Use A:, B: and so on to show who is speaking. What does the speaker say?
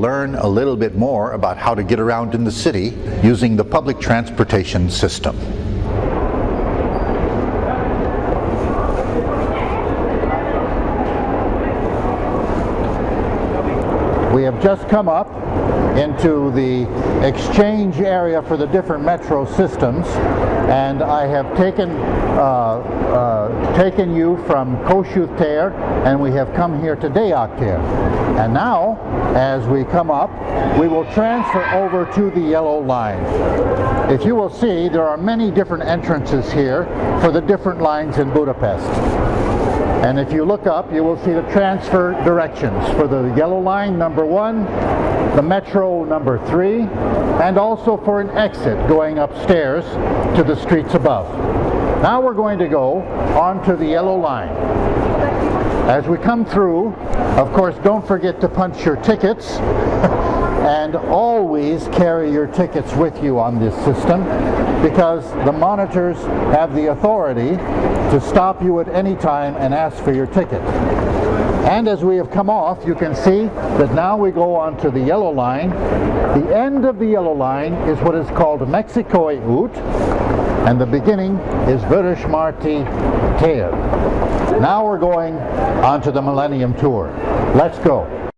A: learn a little bit more about how to get around in the city using the public transportation system. We have just come up into the exchange area for the different metro systems, and I have taken you from Kossuth tér, and we have come here to Deák tér. And now, as we come up, we will transfer over to the yellow line. If you will see, there are many different entrances here for the different lines in Budapest. And if you look up, you will see the transfer directions for the yellow line, number 1, the metro, number 3, and also for an exit going upstairs to the streets above. Now we're going to go onto the yellow line. As we come through, of course, don't forget to punch your tickets. And always carry your tickets with you on this system, because the monitors have the authority to stop you at any time and ask for your ticket. And as we have come off, you can see that now we go on to the yellow line. The end of the yellow line is what is called Mexikói út, and the beginning is Vörösmarty tér. Now we're going on to the Millennium Tour. Let's go.